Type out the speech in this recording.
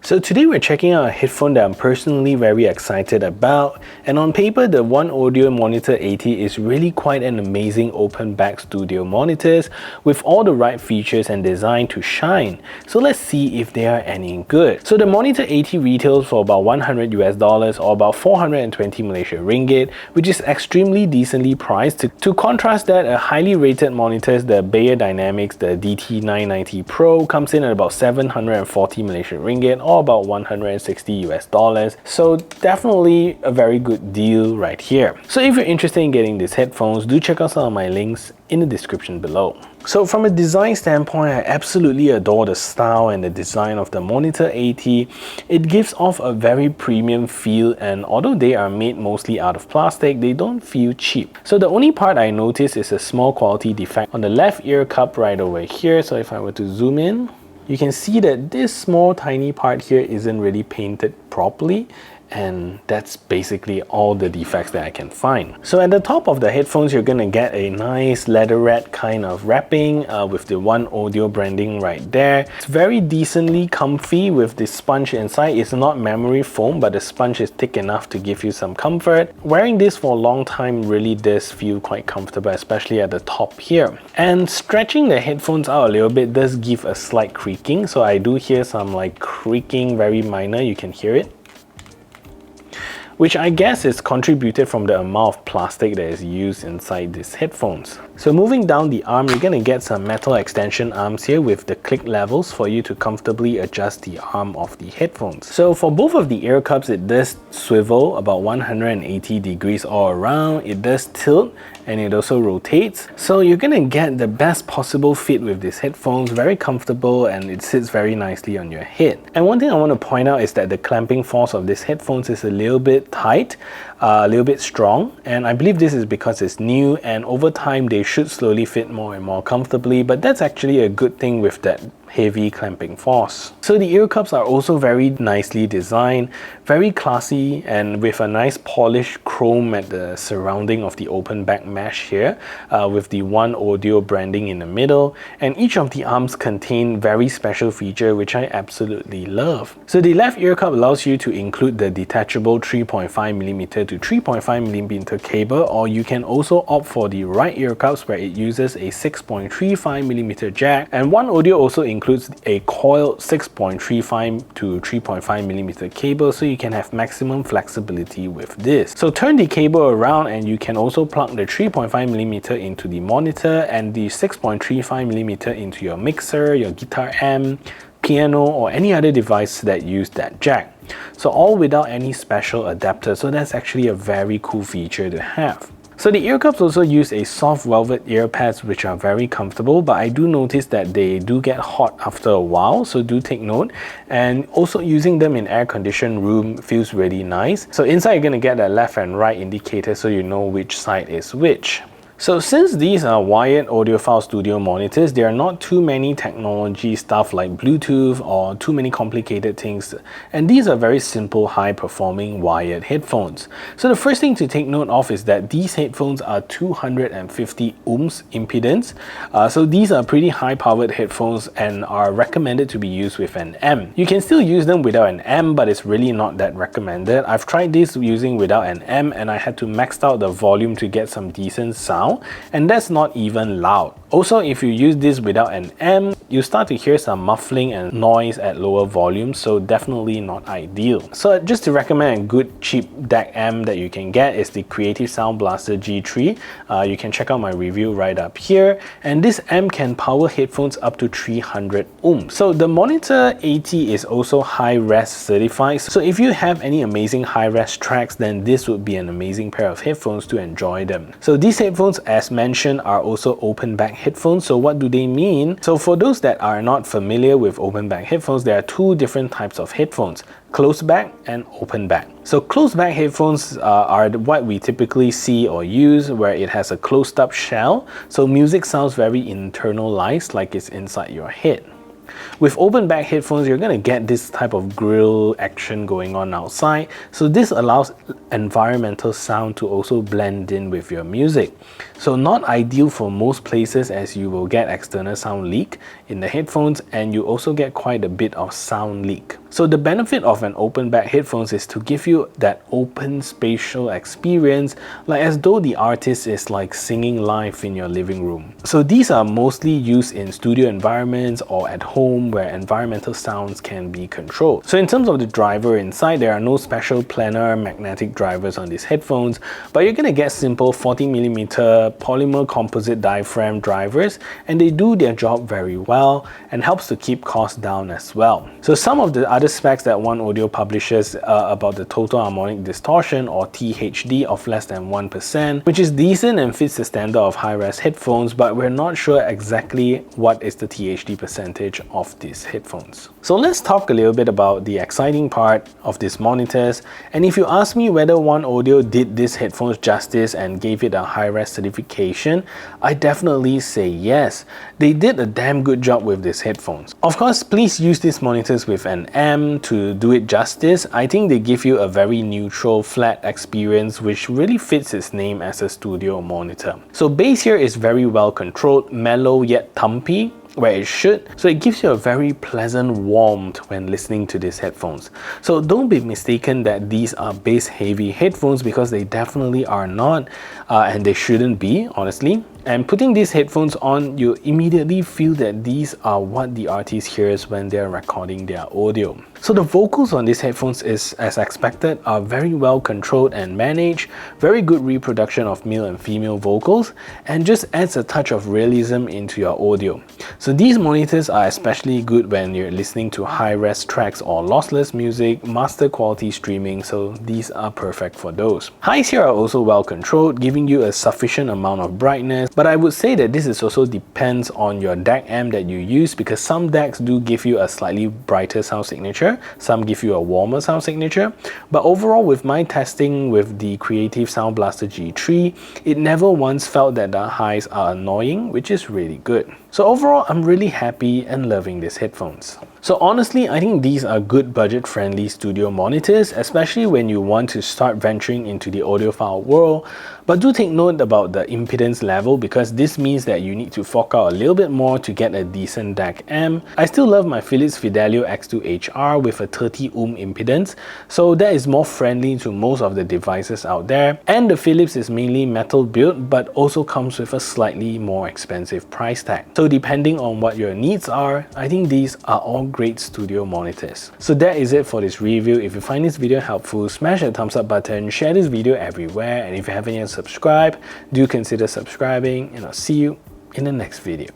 So today we're checking out a headphone that I'm personally very excited about, and on paper the OneOdio Monitor 80 is really quite an amazing open back studio monitors with all the right features and design to shine. So let's see if they are any good. So the Monitor 80 retails for about $100 or about 420 Malaysian ringgit, which is extremely decently priced. To contrast that, a highly rated monitors, the Bayer Dynamics, the DT990 Pro, comes in at about 740 Malaysian ringgit or about $160. So definitely a very good deal right here. So if you're interested in getting these headphones, do check out some of my links in the description below. So from a design standpoint, I absolutely adore the style and the design of the Monitor 80. It gives off a very premium feel, and although they are made mostly out of plastic, they don't feel cheap. So the only part I noticed is a small quality defect on the left ear cup right over here. So if I were to zoom in, you can see that this small tiny part here isn't really painted properly, and that's basically all the defects that I can find. So at the top of the headphones, you're gonna get a nice leatherette kind of wrapping with the OneOdio branding right there. It's very decently comfy with the sponge inside. It's not memory foam, but the sponge is thick enough to give you some comfort. Wearing this for a long time really does feel quite comfortable, especially at the top here. And stretching the headphones out a little bit does give a slight creaking. So I do hear some like creaking, very minor, you can hear it, which I guess is contributed from the amount of plastic that is used inside these headphones. So moving down the arm, you're gonna get some metal extension arms here with the click levels for you to comfortably adjust the arm of the headphones. So for both of the ear cups, it does swivel about 180 degrees all around. It does tilt and it also rotates. So you're gonna get the best possible fit with these headphones, very comfortable, and it sits very nicely on your head. And one thing I want to point out is that the clamping force of these headphones is a little bit tight, a little bit strong, and I believe this is because it's new, and over time they should slowly fit more and more comfortably, but that's actually a good thing with that heavy clamping force. So the ear cups are also very nicely designed, very classy, and with a nice polished chrome at the surrounding of the open back mesh here, with the OneOdio branding in the middle, and each of the arms contain very special feature which I absolutely love. So the left ear cup allows you to include the detachable 3.5mm to 3.5mm cable, or you can also opt for the right ear cups where it uses a 6.35mm jack, and OneOdio also includes a coiled 6.35 to 3.5mm cable, so you can have maximum flexibility with this. So turn the cable around and you can also plug the 3.5mm into the monitor and the 6.35mm into your mixer, your guitar amp, piano, or any other device that use that jack. So all without any special adapter, so that's actually a very cool feature to have. So the ear cups also use a soft velvet ear pads which are very comfortable, but I do notice that they do get hot after a while, so do take note. And also using them in air-conditioned room feels really nice. So inside you're going to get a left and right indicator so you know which side is which. So since these are wired audiophile studio monitors, there are not too many technology stuff like Bluetooth or too many complicated things, and these are very simple, high-performing wired headphones. So the first thing to take note of is that these headphones are 250 ohms impedance. So these are pretty high-powered headphones and are recommended to be used with an amp. You can still use them without an amp, but it's really not that recommended. I've tried this using without an amp and I had to max out the volume to get some decent sound, and that's not even loud. Also, if you use this without an amp, you start to hear some muffling and noise at lower volumes, so definitely not ideal. So just to recommend a good cheap DAC amp that you can get is the Creative Sound Blaster G3. You can check out my review right up here, and this amp can power headphones up to 300 ohms. So the Monitor 80 is also high-res certified, so if you have any amazing high-res tracks, then this would be an amazing pair of headphones to enjoy them. So these headphones, as mentioned, are also open back headphones. So what do they mean? So for those that are not familiar with open back headphones, there are two different types of headphones: closed back and open back. So closed back headphones are what we typically see or use, where it has a closed up shell, so music sounds very internalized, like it's inside your head. With open back headphones, you're going to get this type of grill action going on outside, so this allows environmental sound to also blend in with your music. So not ideal for most places, as you will get external sound leak in the headphones, and you also get quite a bit of sound leak. So the benefit of an open back headphones is to give you that open spatial experience, like as though the artist is like singing live in your living room. So these are mostly used in studio environments or at home where environmental sounds can be controlled. So in terms of the driver inside, there are no special planar magnetic drivers on these headphones, but you're gonna get simple 40mm polymer composite diaphragm drivers, and they do their job very well and helps to keep costs down as well. So some of the other specs that OneOdio publishes about the total harmonic distortion, or THD, of less than 1%, which is decent and fits the standard of high-res headphones, but we're not sure exactly what is the THD percentage of these headphones. So let's talk a little bit about the exciting part of these monitors, and if you ask me whether OneOdio did these headphones justice and gave it a high-res certification, I definitely say yes. They did a damn good job with these headphones. Of course, please use these monitors with an amp to do it justice. I think they give you a very neutral, flat experience, which really fits its name as a studio monitor. So bass here is very well controlled, mellow yet thumpy, where it should, so it gives you a very pleasant warmth when listening to these headphones. So don't be mistaken that these are bass heavy headphones, because they definitely are not, and they shouldn't be, honestly. And putting these headphones on, you immediately feel that these are what the artist hears when they're recording their audio. So the vocals on these headphones is, as expected, are very well controlled and managed, very good reproduction of male and female vocals, and just adds a touch of realism into your audio. So these monitors are especially good when you're listening to high-res tracks or lossless music, master quality streaming, so these are perfect for those. Highs here are also well controlled, giving you a sufficient amount of brightness, but I would say that this is also depends on your DAC amp that you use, because some DACs do give you a slightly brighter sound signature, some give you a warmer sound signature, but overall with my testing with the Creative Sound Blaster G3, it never once felt that the highs are annoying, which is really good. So overall, I'm really happy and loving these headphones. So honestly, I think these are good budget-friendly studio monitors, especially when you want to start venturing into the audiophile world. But do take note about the impedance level, because this means that you need to fork out a little bit more to get a decent DAC amp. I still love my Philips Fidelio X2HR with a 30 ohm impedance, so that is more friendly to most of the devices out there. And the Philips is mainly metal built, but also comes with a slightly more expensive price tag. So depending on what your needs are, I think these are all great studio monitors. So that is it for this review. If you find this video helpful, smash that thumbs up button, share this video everywhere, and if you haven't yet subscribed, do consider subscribing, and I'll see you in the next video.